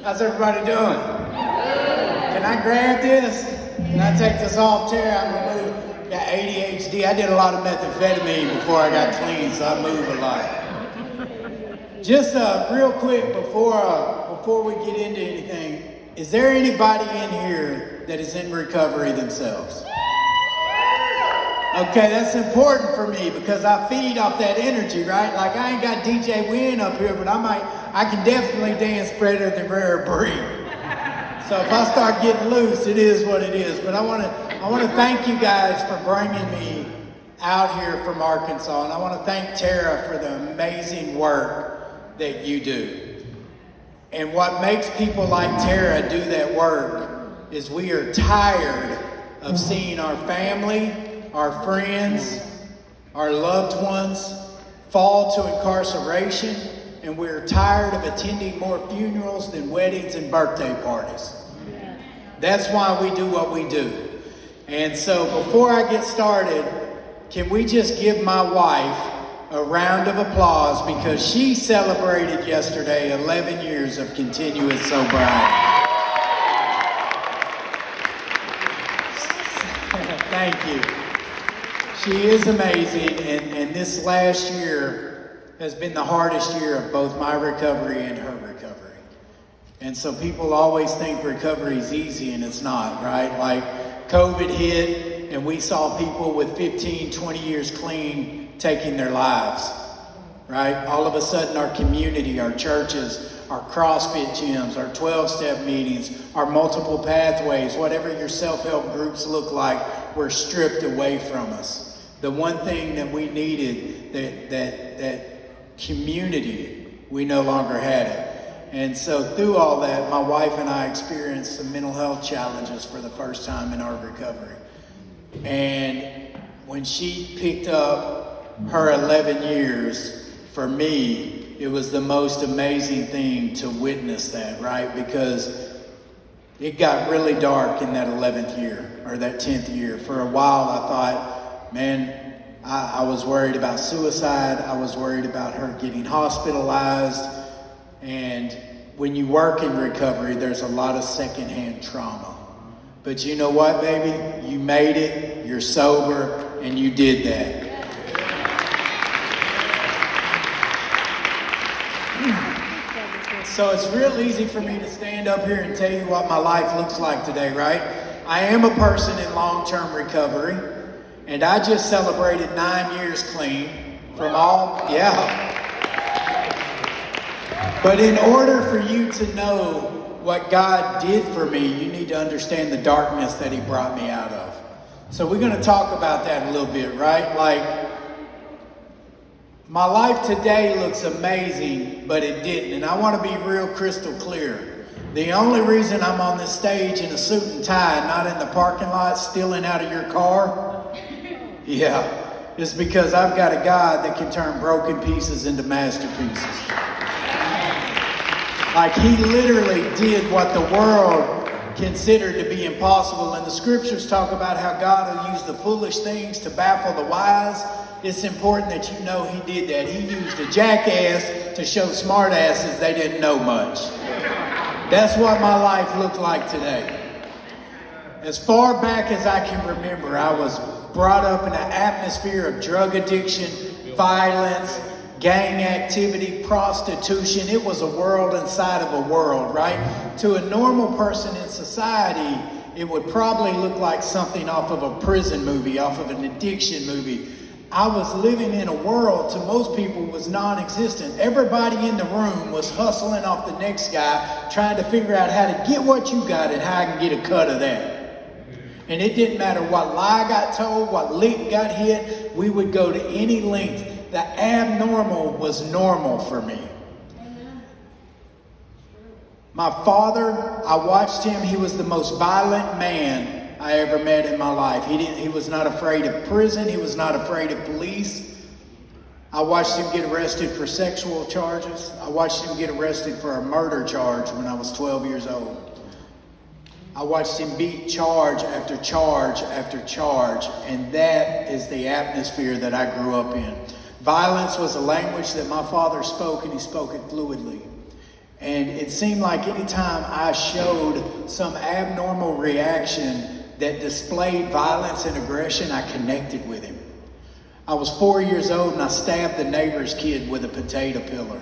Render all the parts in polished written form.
How's everybody doing? Can I grab this? Can I take this off, Tara? I'm gonna move. Got ADHD. I did a lot of methamphetamine before I got clean, so I move a lot. Just real quick before we get into anything, is there anybody in here that is in recovery themselves? Okay, that's important for me because I feed off that energy, right? Like I ain't got DJ Wynn up here, but I can definitely dance better than Rare Breed. So if I start getting loose, it is what it is. But I want to thank you guys for bringing me out here from Arkansas, and I want to thank Tara for the amazing work that you do. And what makes people like Tara do that work is we are tired of seeing our family, our friends, our loved ones fall to incarceration, and we're tired of attending more funerals than weddings and birthday parties. That's why we do what we do. And so before I get started, can we just give my wife a round of applause because she celebrated yesterday 11 years of continuous sobriety. Thank you. She is amazing, and this last year has been the hardest year of both my recovery and her recovery. And so people always think recovery is easy, and it's not, right? Like COVID hit, and we saw people with 15, 20 years clean taking their lives, right? All of a sudden, our community, our churches, our CrossFit gyms, our 12-step meetings, our multiple pathways, whatever your self-help groups look like, were stripped away from us. The one thing that we needed, that community, we no longer had it. And so through all that, my wife and I experienced some mental health challenges for the first time in our recovery. And when she picked up her 11 years, for me, it was the most amazing thing to witness that, right? Because it got really dark in that 11th year, or that 10th year. For a while, I thought, man, I was worried about suicide. I was worried about her getting hospitalized. And when you work in recovery, there's a lot of secondhand trauma. But you know what, baby? You made it, you're sober, and you did that. So it's real easy for me to stand up here and tell you what my life looks like today, right? I am a person in long-term recovery, and I just celebrated 9 years clean from all, But in order for you to know what God did for me, you need to understand the darkness that He brought me out of. So we're going to talk about that a little bit, right? Like, my life today looks amazing, but it didn't. And I want to be real crystal clear. The only reason I'm on this stage in a suit and tie, not in the parking lot stealing out of your car, is because I've got a God that can turn broken pieces into masterpieces. Like He literally did what the world considered to be impossible. And the scriptures talk about how God will use the foolish things to baffle the wise. It's important that you know He did that. He used a jackass to show smartasses they didn't know much. That's what my life looked like today. As far back as I can remember, I was brought up in an atmosphere of drug addiction, violence, gang activity, prostitution. It was a world inside of a world, right? To a normal person in society, it would probably look like something off of a prison movie, off of an addiction movie. I was living in a world to most people was non-existent. Everybody in the room was hustling off the next guy, trying to figure out how to get what you got and how I can get a cut of that. And it didn't matter what lie got told, what lick got hit, we would go to any length. The abnormal was normal for me. My father, I watched him. He was the most violent man I ever met in my life. He was not afraid of prison. He was not afraid of police. I watched him get arrested for sexual charges. I watched him get arrested for a murder charge when I was 12 years old. I watched him beat charge after charge after charge, and that is the atmosphere that I grew up in. Violence was a language that my father spoke, and he spoke it fluidly. And it seemed like anytime I showed some abnormal reaction that displayed violence and aggression, I connected with him. I was 4 years old and I stabbed the neighbor's kid with a potato peeler.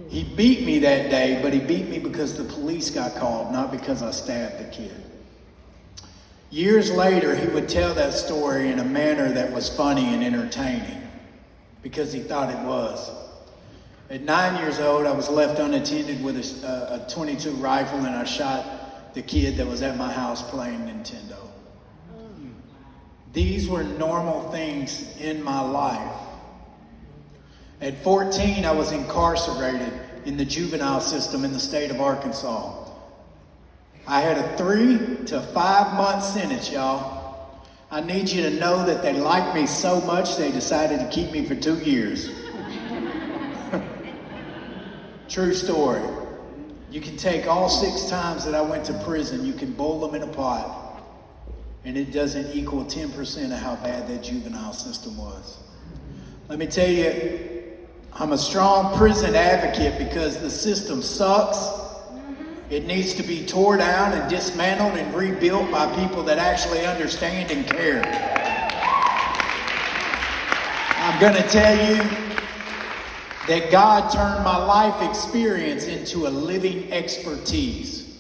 He beat me that day, but he beat me because the police got called, not because I stabbed the kid. Years later, he would tell that story in a manner that was funny and entertaining because he thought it was. At 9 years old, I was left unattended with a .22 rifle, and I shot the kid that was at my house playing Nintendo. These were normal things in my life. At 14, I was incarcerated in the juvenile system in the state of Arkansas. I had a 3 to 5 month sentence, y'all. I need you to know that they liked me so much they decided to keep me for 2 years. True story. You can take all 6 times that I went to prison, you can boil them in a pot, and it doesn't equal 10% of how bad that juvenile system was. Let me tell you, I'm a strong prison advocate because the system sucks. It needs to be torn down and dismantled and rebuilt by people that actually understand and care. I'm going to tell you that God turned my life experience into a living expertise.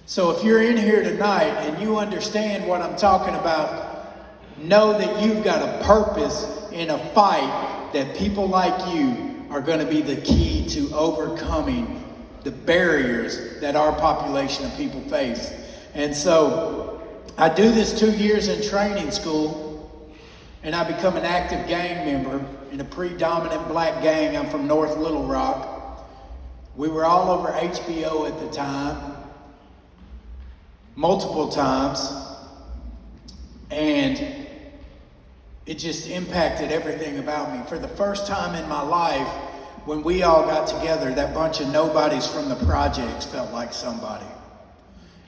So if you're in here tonight and you understand what I'm talking about, know that you've got a purpose in a fight, that people like you are going to be the key to overcoming the barriers that our population of people face. And so I do this 2 years in training school, and I become an active gang member in a predominant black gang. I'm from North Little Rock. We were all over HBO at the time, multiple times, and it just impacted everything about me. For the first time in my life, when we all got together, that bunch of nobodies from the projects felt like somebody.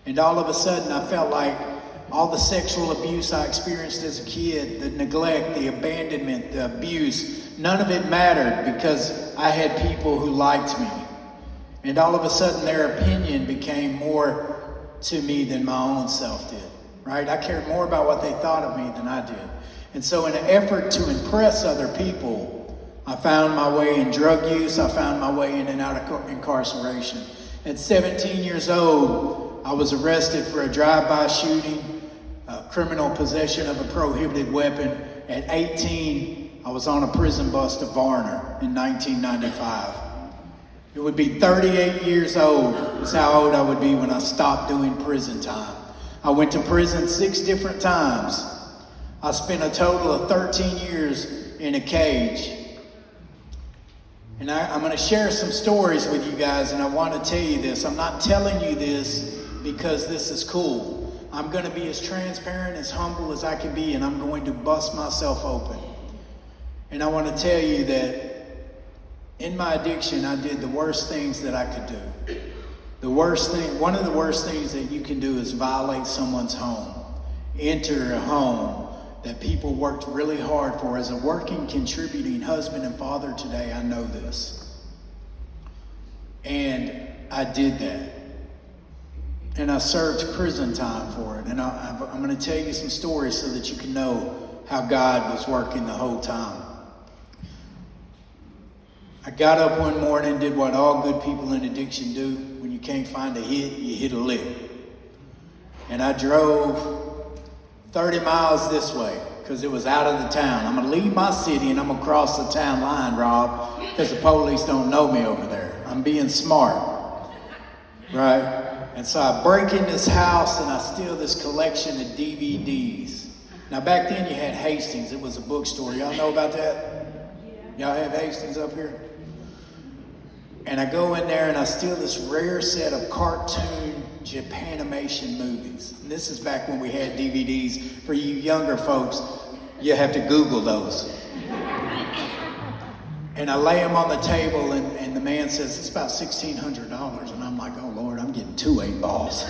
And all of a sudden, I felt like all the sexual abuse I experienced as a kid, the neglect, the abandonment, the abuse, none of it mattered because I had people who liked me. And all of a sudden, their opinion became more to me than my own self did, right? I cared more about what they thought of me than I did. And so in an effort to impress other people, I found my way in drug use. I found my way in and out of incarceration. At 17 years old, I was arrested for a drive-by shooting, criminal possession of a prohibited weapon. At 18, I was on a prison bus to Varner in 1995. It would be 38 years old is how old I would be when I stopped doing prison time. I went to prison 6 different times. I spent a total of 13 years in a cage. And I'm going to share some stories with you guys, and I want to tell you this. I'm not telling you this because this is cool. I'm going to be as transparent, as humble as I can be, and I'm going to bust myself open. And I want to tell you that in my addiction, I did the worst things that I could do. One of the worst things that you can do is violate someone's home, enter a home that people worked really hard for. As a working, contributing husband and father today, I know this. And I did that. And I served prison time for it. And I'm going to tell you some stories so that you can know how God was working the whole time. I got up one morning and did what all good people in addiction do. When you can't find a hit, you hit a lick. And I drove 30 miles this way because it was out of the town. I'm going to leave my city and I'm going to cross the town line, Rob, because the police don't know me over there. I'm being smart, right? And so I break in this house and I steal this collection of DVDs. Now back then you had Hastings. It was a bookstore. Y'all know about that? Y'all have Hastings up here? And I go in there and I steal this rare set of cartoon Japanimation movies. And this is back when we had DVDs. For you younger folks, you have to Google those. And I lay them on the table and the man says, it's about $1,600. And I'm like, oh Lord, I'm getting 2 8-balls.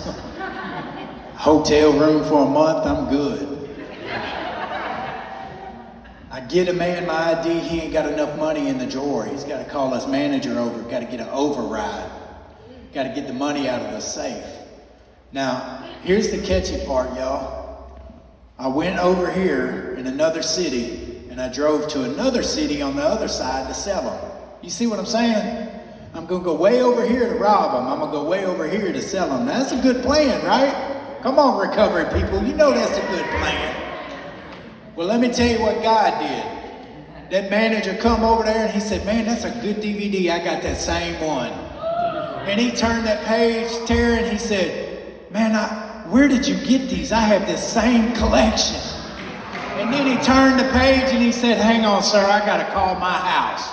Hotel room for a month, I'm good. I get a man my ID, he ain't got enough money in the drawer. He's got to call his manager over, got to get an override. Got to get the money out of the safe. Now, here's the catchy part, y'all. I went over here in another city, and I drove to another city on the other side to sell them. You see what I'm saying? I'm going to go way over here to rob them. I'm going to go way over here to sell them. Now, that's a good plan, right? Come on, recovery people. You know that's a good plan. Well, let me tell you what God did. That manager come over there and he said, man, that's a good DVD. I got that same one. And he turned that page, Tara, and he said, man, where did you get these? I have this same collection. And then he turned the page and he said, hang on, sir, I got to call my house.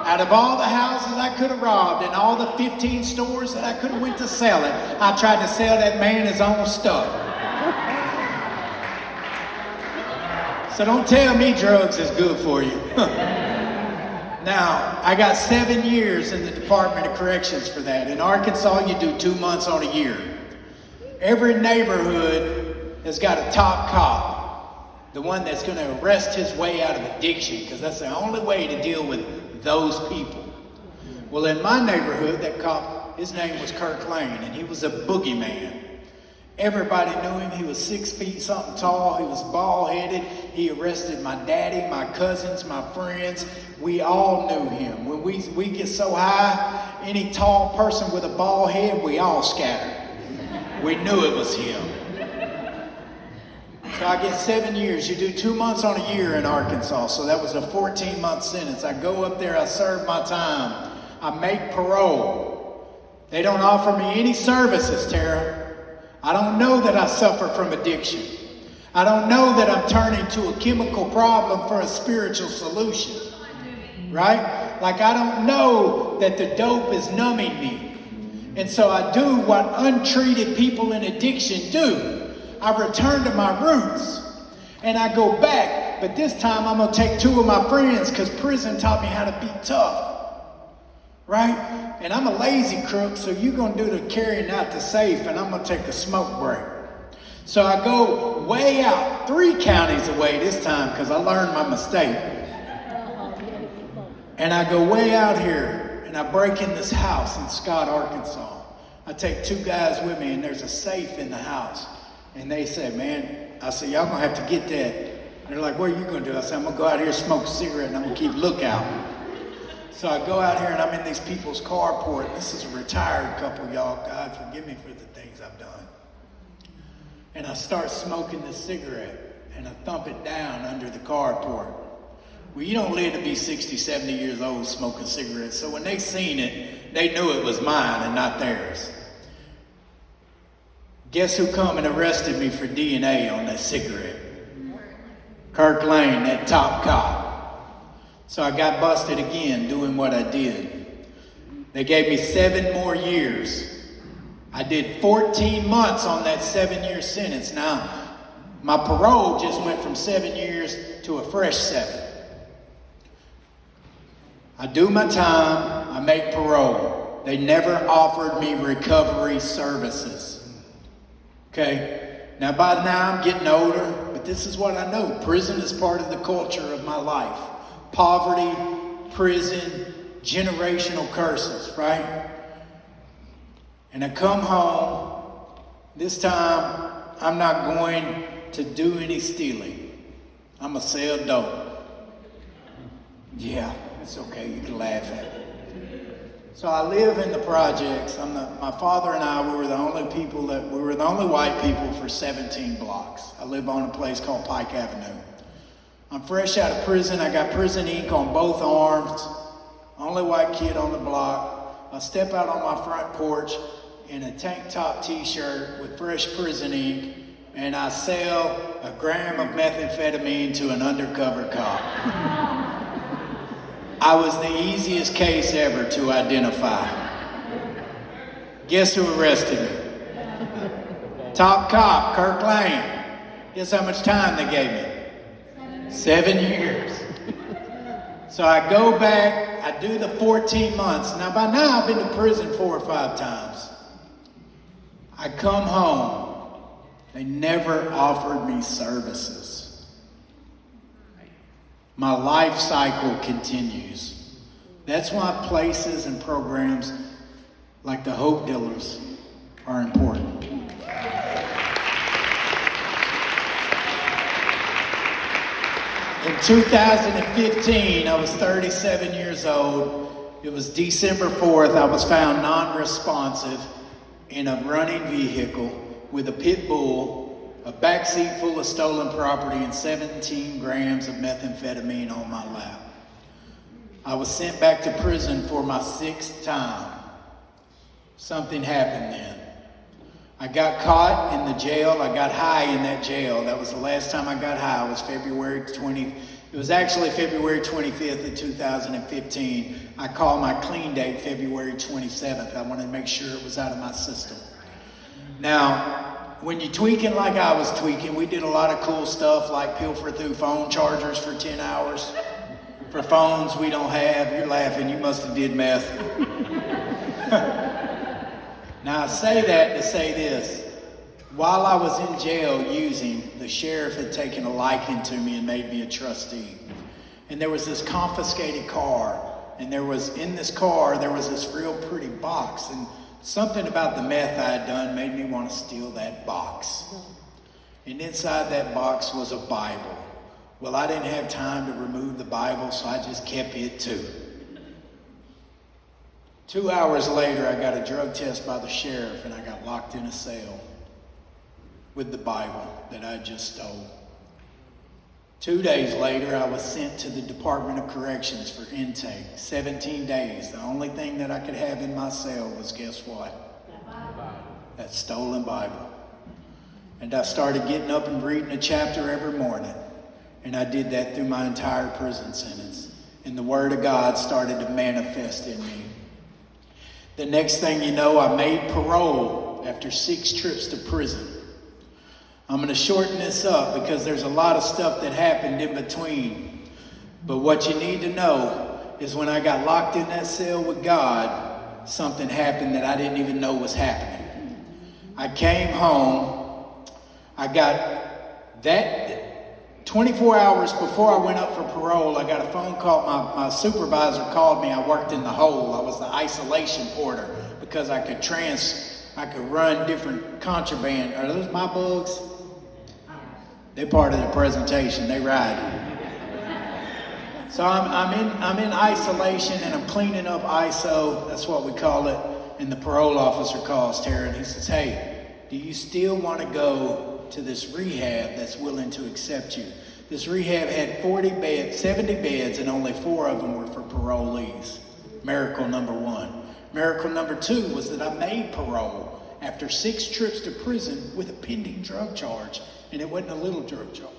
Out of all the houses I could have robbed and all the 15 stores that I could have went to sell it, I tried to sell that man his own stuff. So don't tell me drugs is good for you. Now, I got 7 years in the Department of Corrections for that. In Arkansas, you do 2 months on a year. Every neighborhood has got a top cop, the one that's going to arrest his way out of addiction, because that's the only way to deal with those people. Well, in my neighborhood, that cop, his name was Kirk Lane, and he was a boogeyman. Everybody knew him. He was 6 feet something tall. He was bald-headed. He arrested my daddy, my cousins, my friends. We all knew him. When we get so high, any tall person with a bald head, we all scattered. We knew it was him. So I get 7 years. You do 2 months on a year in Arkansas. So that was a 14-month sentence. I go up there. I serve my time. I make parole. They don't offer me any services, Tara. I don't know that I suffer from addiction. I don't know that I'm turning to a chemical problem for a spiritual solution. Right? Like I don't know that the dope is numbing me. And so I do what untreated people in addiction do. I return to my roots and I go back. But this time I'm going to take 2 of my friends because prison taught me how to be tough. Right? And I'm a lazy crook, so you're going to do the carrying out the safe, and I'm going to take a smoke break. So I go way out, 3 counties away this time, because I learned my mistake. And I go way out here, and I break in this house in Scott, Arkansas. I take 2 guys with me, and there's a safe in the house. And they said, man, I said, y'all going to have to get that. They're like, what are you going to do? I said, I'm going to go out here, smoke a cigarette, and I'm going to keep lookout. So I go out here and I'm in these people's carport. This is a retired couple, y'all. God forgive me for the things I've done. And I start smoking this cigarette and I thump it down under the carport. Well, you don't live to be 60, 70 years old smoking cigarettes. So when they seen it, they knew it was mine and not theirs. Guess who come and arrested me for DNA on that cigarette? Kirk Lane, that top cop. So I got busted again doing what I did. They gave me 7 more years. I did 14 months on that 7-year sentence. Now, my parole just went from 7 years to a fresh 7. I do my time, I make parole. They never offered me recovery services. Okay? Now, by now I'm getting older, but this is what I know. Prison is part of the culture of my life. Poverty, prison, generational curses, right? And I come home. This time, I'm not going to do any stealing. I'm going to sell dope. Yeah, it's okay. You can laugh at it. So I live in the projects. My father and I, we were the only white people for 17 blocks. I live on a place called Pike Avenue. I'm fresh out of prison. I got prison ink on both arms. Only white kid on the block. I step out on my front porch in a tank top t-shirt with fresh prison ink, and I sell a gram of methamphetamine to an undercover cop. I was the easiest case ever to identify. Guess who arrested me? Top cop, Kirk Lane. Guess how much time they gave me? 7 years. So I go back, I do the 14 months. Now by now I've been to prison 4 or 5 times. I come home. They never offered me services. my life cycle continues. That's why places and programs like the Hope Dealers are important. In 2015, I was 37 years old. It was December 4th. I was found non-responsive in a running vehicle with a pit bull, a backseat full of stolen property, and 17 grams of methamphetamine on my lap. I was sent back to prison for my 6th time. Something happened then. I got caught in the jail. I got high in that jail. That was the last time I got high. It was February 25th of 2015. I called my clean date February 27th. I wanted to make sure it was out of my system. Now, when you're tweaking like I was tweaking, we did a lot of cool stuff like pilfer through phone chargers for 10 hours. For phones we don't have. You're laughing. You must have did meth. Now, I say that to say this. While I was in jail using, the sheriff had taken a liking to me and made me a trustee. And there was this confiscated car. And in this car, there was this real pretty box. And something about the meth I had done made me want to steal that box. And inside that box was a Bible. Well, I didn't have time to remove the Bible, so I just kept it too. 2 hours later, I got a drug test by the sheriff and I got locked in a cell with the Bible that I just stole. 2 days later, I was sent to the Department of Corrections for intake. 17 days. The only thing that I could have in my cell was, guess what? That stolen Bible. And I started getting up and reading a chapter every morning. And I did that through my entire prison sentence. And the Word of God started to manifest in me. The next thing you know, I made parole after 6 trips to prison. I'm going to shorten this up because there's a lot of stuff that happened in between. But what you need to know is when I got locked in that cell with God, something happened that I didn't even know was happening. I came home. I got that 24 hours before I went up for parole, I got a phone call. My supervisor called me. I worked in the hole. I was the isolation porter because I could run different contraband. Are those my bugs? They're part of the presentation. They ride. So I'm in isolation and I'm cleaning up ISO. That's what we call it. And the parole officer calls Tara and he says, "Hey, do you still want to go to this rehab that's willing to accept you?" This rehab had 70 beds, and only 4 of them were for parolees. Miracle number 1. Miracle number 2 was that I made parole after 6 trips to prison with a pending drug charge, and it wasn't a little drug charge.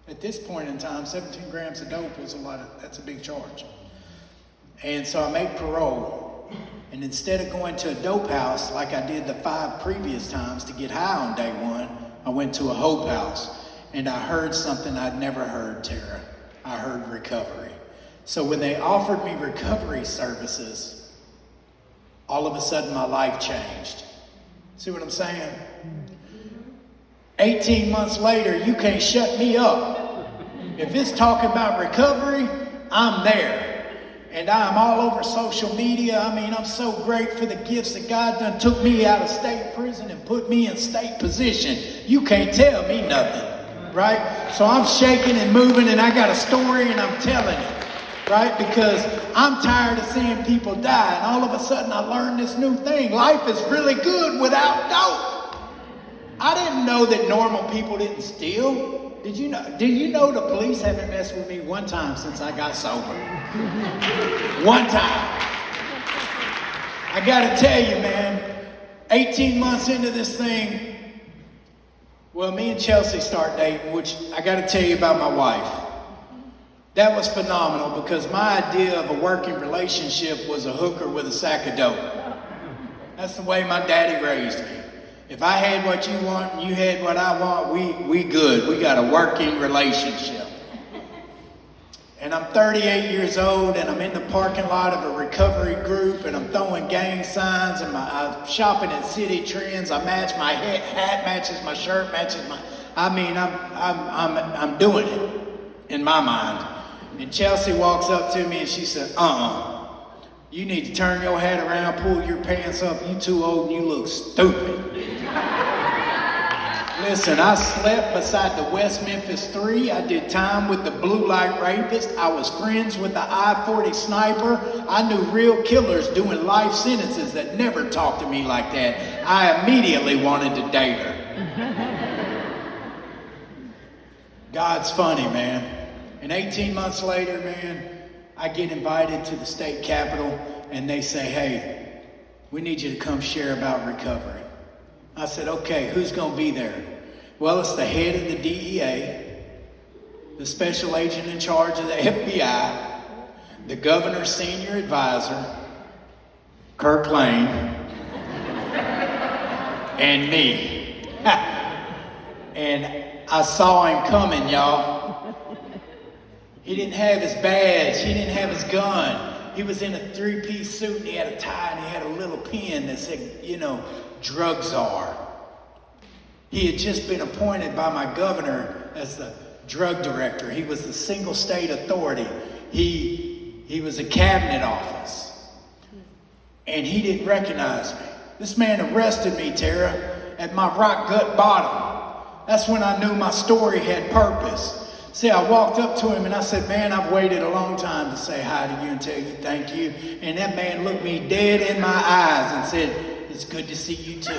At this point in time, 17 grams of dope was that's a big charge. And so I made parole. And instead of going to a dope house like I did the 5 previous times to get high on day 1, I went to a hope house. And I heard something I'd never heard, Tara. I heard recovery. So when they offered me recovery services, all of a sudden my life changed. See what I'm saying? 18 months later, you can't shut me up. If it's talking about recovery, I'm there. And I'm all over social media. I mean, I'm so grateful for the gifts that God done took me out of state prison and put me in state position. You can't tell me nothing, right? So I'm shaking and moving and I got a story and I'm telling it, right? Because I'm tired of seeing people die. And all of a sudden I learned this new thing. Life is really good without dope. I didn't know that normal people didn't steal. Did you know the police haven't messed with me one time since I got sober? One time. I gotta tell you, man, 18 months into this thing, well, me and Chelsea start dating, which I gotta tell you about my wife. That was phenomenal because my idea of a working relationship was a hooker with a sack of dope. That's the way my daddy raised me. If I had what you want and you had what I want, we good. We got a working relationship. And I'm 38 years old and I'm in the parking lot of a recovery group and I'm throwing gang signs and I'm shopping at City Trends. I match my hat matches my shirt, matches my, I'm doing it. in my mind. And Chelsea walks up to me and she said, you need to turn your head around, pull your pants up. You too old and you look stupid. Listen, I slept beside the West Memphis 3. I did time with the blue light rapist. I was friends with the I-40 sniper. I knew real killers doing life sentences that never talked to me like that. I immediately wanted to date her. God's funny, man. And 18 months later, man, I get invited to the state capitol and they say, hey, we need you to come share about recovery. I said, okay, who's going to be there? Well, it's the head of the DEA, the special agent in charge of the FBI, the governor's senior advisor, Kirk Lane, and me. And I saw him coming, y'all. He didn't have his badge. He didn't have his gun. He was in a 3-piece suit and he had a tie and he had a little pen that said, drug czar. He had just been appointed by my governor as the drug director. He was the single state authority. He was a cabinet office. And he didn't recognize me. This man arrested me, Tara, at my rock gut bottom. That's when I knew my story had purpose. See, I walked up to him and I said, man, I've waited a long time to say hi to you and tell you thank you. And that man looked me dead in my eyes and said, it's good to see you too.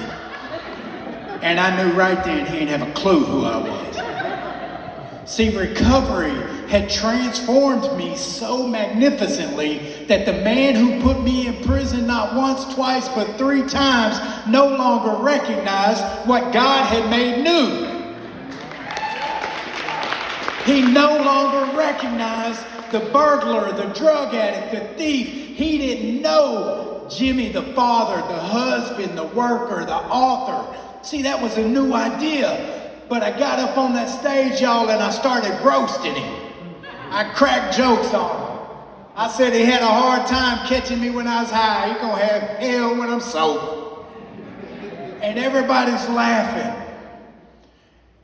And I knew right then he didn't have a clue who I was. See, recovery had transformed me so magnificently that the man who put me in prison not once, twice, but 3 times no longer recognized what God had made new. He no longer recognized the burglar, the drug addict, the thief. He didn't know Jimmy, the father, the husband, the worker, the author. See, that was a new idea. But I got up on that stage, y'all, and I started roasting him. I cracked jokes on him. I said he had a hard time catching me when I was high. He gonna have hell when I'm sober. And everybody's laughing.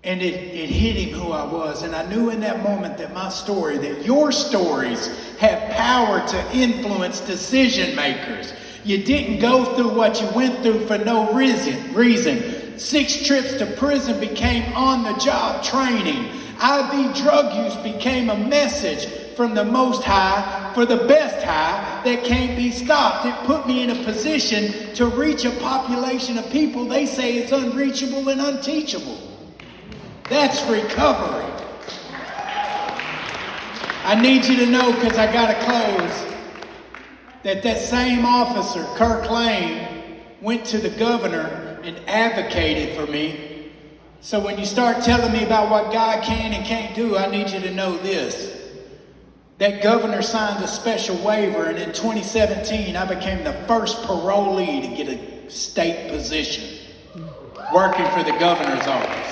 And it hit him who I was. And I knew in that moment that my story, that your stories have power to influence decision makers. You didn't go through what you went through for no reason. 6 trips to prison became on-the-job training. IV drug use became a message from the Most High for the best high that can't be stopped. It put me in a position to reach a population of people they say is unreachable and unteachable. That's recovery. I need you to know, because I got to close, that same officer, Kirk Lane, went to the governor and advocated for me. So when you start telling me about what God can and can't do, I need you to know this. That governor signed a special waiver, and in 2017, I became the first parolee to get a state position, working for the governor's office.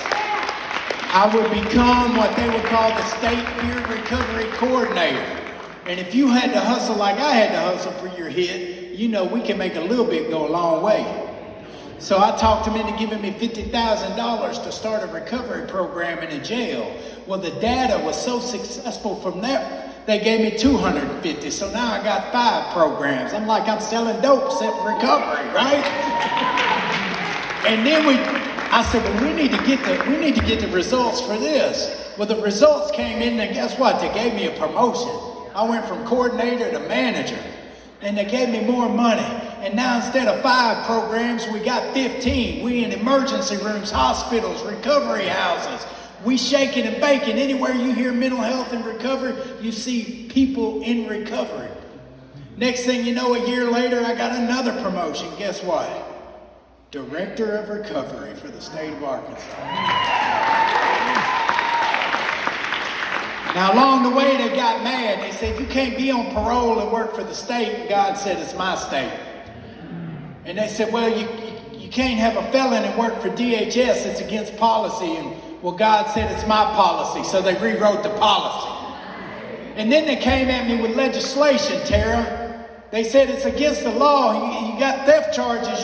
I would become what they would call the state peer recovery coordinator. And if you had to hustle like I had to hustle for your hit, we can make a little bit go a long way. So I talked them into giving me $50,000 to start a recovery program in a jail. Well, the data was so successful from that, they gave me $250. So now I got 5 programs. I'm selling dope except recovery, right? And then I said, well, we need to get the results for this. Well, the results came in, and guess what? They gave me a promotion. I went from coordinator to manager, and they gave me more money. And now instead of 5 programs, we got 15. We in emergency rooms, hospitals, recovery houses. We shaking and baking. Anywhere you hear mental health and recovery, you see people in recovery. Next thing you know, a year later, I got another promotion. Guess what? Director of Recovery for the state of Arkansas. Now, along the way, they got mad. They said, you can't be on parole and work for the state. And God said, it's my state. And they said, well, you can't have a felon and work for DHS. It's against policy. And well, God said, it's my policy. So they rewrote the policy. And then they came at me with legislation, Tara. They said it's against the law. You got theft charges.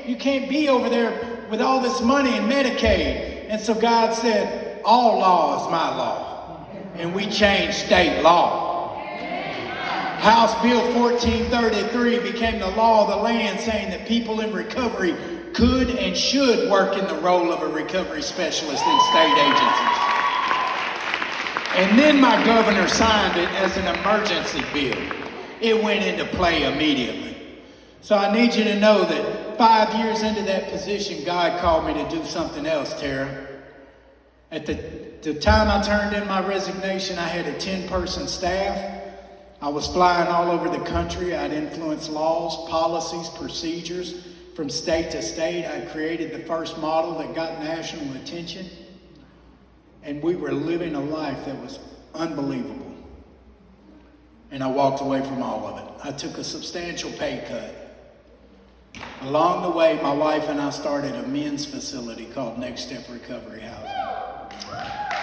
You can't be over there with all this money and Medicaid. And so God said, all law is my law. and we changed state law. House Bill 1433 became the law of the land, saying that people in recovery could and should work in the role of a recovery specialist in state agencies. And then my governor signed it as an emergency bill. It went into play immediately. So I need you to know that 5 years into that position, God called me to do something else, Tara. At the time I turned in my resignation, I had a 10-person staff. I was flying all over the country. I'd influenced laws, policies, procedures from state to state. I created the first model that got national attention. And we were living a life that was unbelievable. And I walked away from all of it. I took a substantial pay cut. Along the way, my wife and I started a men's facility called Next Step Recovery Housing.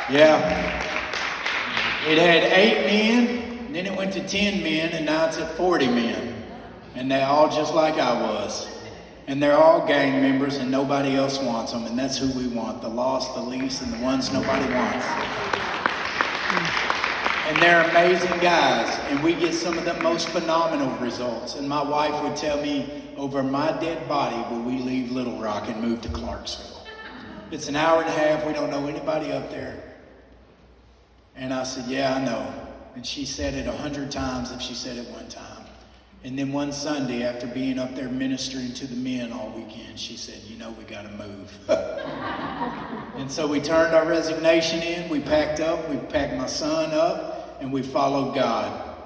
Yeah. It had 8 men. And then it went to 10 men, and now it's at 40 men. And they're all just like I was. And they're all gang members, and nobody else wants them. And that's who we want, the lost, the least, and the ones nobody wants. And they're amazing guys, and we get some of the most phenomenal results. And my wife would tell me, over my dead body will we leave Little Rock and move to Clarksville. It's an hour and a half, we don't know anybody up there. And I said, yeah, I know. And she said it 100 times if she said it one time. And then one Sunday, after being up there ministering to the men all weekend, she said, you know, we got to move. And so we turned our resignation in, we packed up, we packed my son up, and we followed God.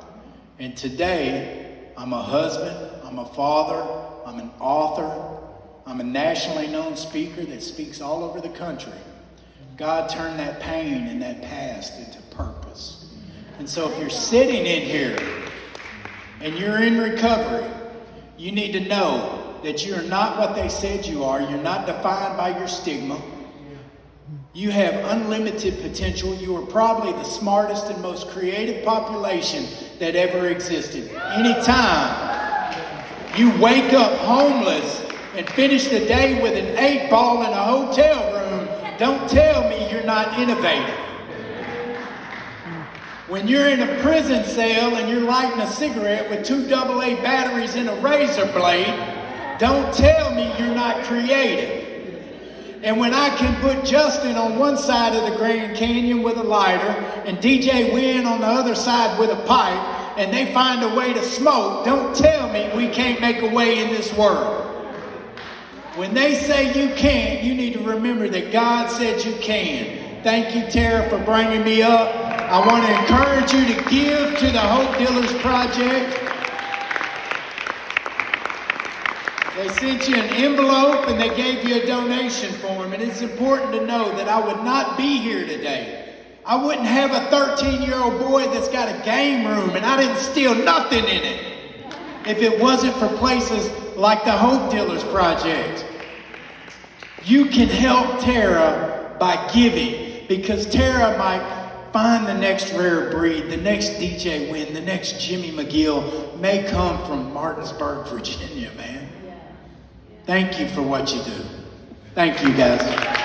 And today, I'm a husband, I'm a father, I'm an author, I'm a nationally known speaker that speaks all over the country. God turned that pain and that past into purpose. And so if you're sitting in here and you're in recovery, you need to know that you're not what they said you are. You're not defined by your stigma. You have unlimited potential. You are probably the smartest and most creative population that ever existed. Anytime you wake up homeless and finish the day with an 8-ball in a hotel room, don't tell me you're not innovative. When you're in a prison cell and you're lighting a cigarette with 2 AA batteries in a razor blade, don't tell me you're not creative. And when I can put Justin on one side of the Grand Canyon with a lighter and DJ Wynn on the other side with a pipe, and they find a way to smoke, don't tell me we can't make a way in this world. When they say you can't, you need to remember that God said you can. Thank you, Tara, for bringing me up. I want to encourage you to give to the Hope Dealers Project. They sent you an envelope and they gave you a donation form. And it's important to know that I would not be here today. I wouldn't have a 13-year-old boy that's got a game room and I didn't steal nothing in it if it wasn't for places like the Hope Dealers Project. You can help Tara by giving, because Tara might find the next rare breed, the next DJ Wynn, the next Jimmy McGill may come from Martinsburg, Virginia, man. Thank you for what you do. Thank you, guys.